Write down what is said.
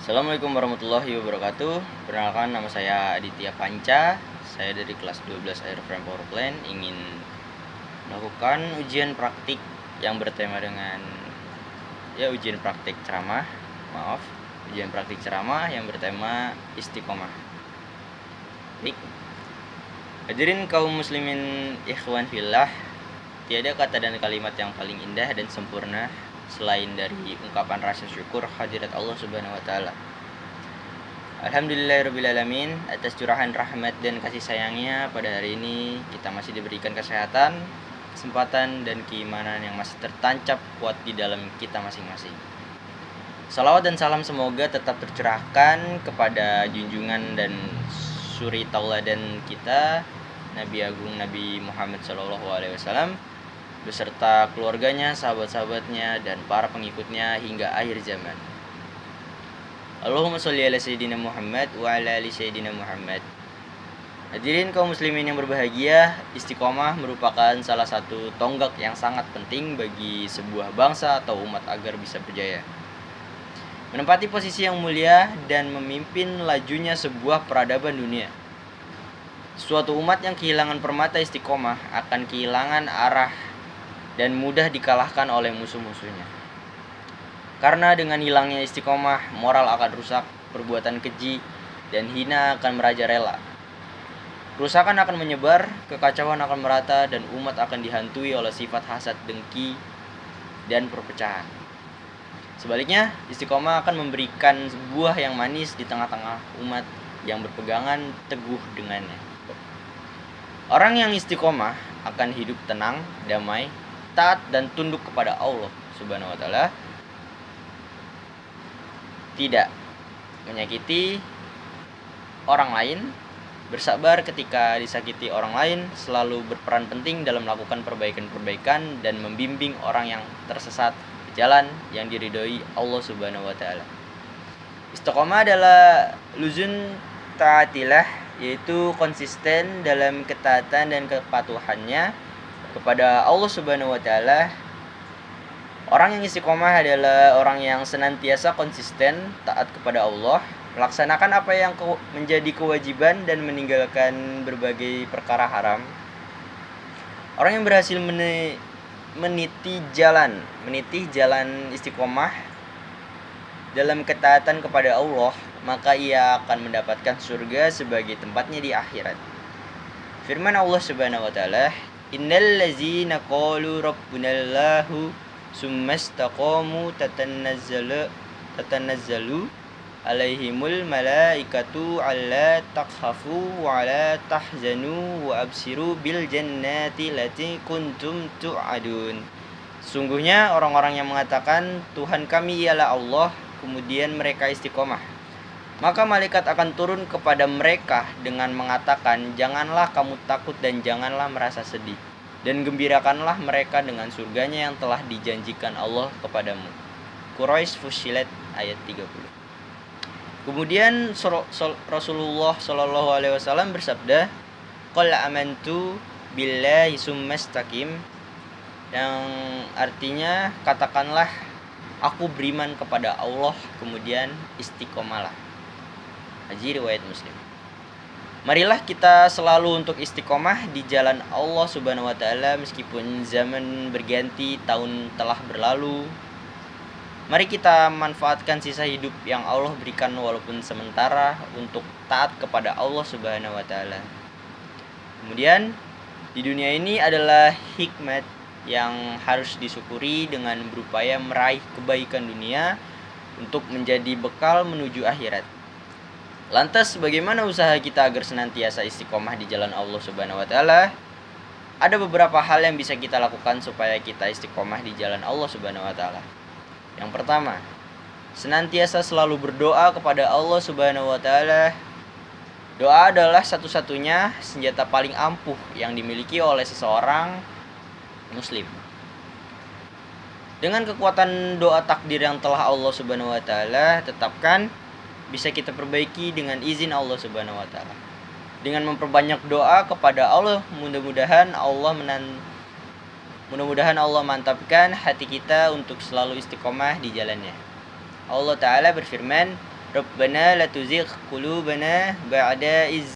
Assalamualaikum warahmatullahi wabarakatuh. Perkenalkan, nama saya Aditya Panca. Saya dari kelas 12 Airframe Powerplant ingin melakukan ujian praktik yang bertema dengan ujian praktik ceramah. Ujian praktik ceramah yang bertema istiqomah. Baik. Hadirin kaum muslimin ikhwan fillah, tiada kata dan kalimat yang paling indah dan sempurna selain dari ungkapan rasa syukur hadirat Allah Subhanahu wa taala. Alhamdulillahirabbil alamin, atas curahan rahmat dan kasih sayangnya pada hari ini kita masih diberikan kesehatan, kesempatan dan keimanan yang masih tertancap kuat di dalam kita masing-masing. Salawat dan salam semoga tetap tercurahkan kepada junjungan dan suri tauladan kita, Nabi Agung Nabi Muhammad SAW beserta keluarganya, sahabat-sahabatnya, dan para pengikutnya hingga akhir zaman. Allahumma sholli ala sayyidina Muhammad wa ala ali sayyidina Muhammad. Hadirin kaum muslimin yang berbahagia, istiqomah merupakan salah satu tonggak yang sangat penting bagi sebuah bangsa atau umat agar bisa berjaya. Menempati posisi yang mulia dan memimpin lajunya sebuah peradaban dunia. Suatu umat yang kehilangan permata istiqomah akan kehilangan arah dan mudah dikalahkan oleh musuh-musuhnya. Karena dengan hilangnya istiqomah, moral akan rusak, perbuatan keji dan hina akan merajalela. Kerusakan akan menyebar, kekacauan akan merata, dan umat akan dihantui oleh sifat hasad, dengki, dan perpecahan. Sebaliknya, istiqomah akan memberikan buah yang manis di tengah-tengah umat yang berpegangan teguh dengannya. Orang yang istiqomah akan hidup tenang, damai, taat dan tunduk kepada Allah Subhanahu wa taala, tidak menyakiti orang lain, bersabar ketika disakiti orang lain, selalu berperan penting dalam melakukan perbaikan-perbaikan dan membimbing orang yang tersesat ke jalan yang diridhoi Allah Subhanahu wa taala. Istiqomah adalah luzun taatilah, yaitu konsisten dalam ketaatan dan kepatuhannya kepada Allah Subhanahu wa taala. Orang yang istiqomah adalah orang yang senantiasa konsisten taat kepada Allah, melaksanakan apa yang menjadi kewajiban dan meninggalkan berbagai perkara haram. Orang yang berhasil meniti jalan istiqomah dalam ketaatan kepada Allah, maka ia akan mendapatkan surga sebagai tempatnya di akhirat. Firman Allah Subhanahu wa taala, innal ladzina qalu rabbunallahu summastaqamu tatanazzalu alaihimul malaikatu alla takhafu wa la tahzanu wa absiru bil jannati lati kuntum tu'adun. Sungguhnya orang-orang yang mengatakan Tuhan kami ialah Allah, kemudian mereka istiqomah, maka malaikat akan turun kepada mereka dengan mengatakan, janganlah kamu takut dan janganlah merasa sedih, dan gembirakanlah mereka dengan surganya yang telah dijanjikan Allah kepadamu. Quraisy Fussilat ayat 30. Kemudian Rasulullah SAW bersabda, qul amantu billahi summastaqim, yang artinya katakanlah aku beriman kepada Allah kemudian istiqomahlah. Hadis riwayat Muslim. Marilah kita selalu untuk istiqomah di jalan Allah Subhanahu wa taala meskipun zaman berganti, tahun telah berlalu. Mari kita manfaatkan sisa hidup yang Allah berikan walaupun sementara untuk taat kepada Allah Subhanahu wa taala. Kemudian di dunia ini adalah hikmat yang harus disyukuri dengan berupaya meraih kebaikan dunia untuk menjadi bekal menuju akhirat. Lantas bagaimana usaha kita agar senantiasa istiqomah di jalan Allah Subhanahu wa taala? Ada beberapa hal yang bisa kita lakukan supaya kita istiqomah di jalan Allah Subhanahu wa taala. Yang pertama, senantiasa selalu berdoa kepada Allah Subhanahu wa taala. Doa adalah satu-satunya senjata paling ampuh yang dimiliki oleh seseorang muslim. Dengan kekuatan doa takdir yang telah Allah Subhanahu wa taala tetapkan, bisa kita perbaiki dengan izin Allah Subhanahu wa taala. Dengan memperbanyak doa kepada Allah, mudah-mudahan Allah mantapkan hati kita untuk selalu istiqomah di jalannya. Allah Ta'ala berfirman, Rabbana la tuzigh qulubana ba'da iz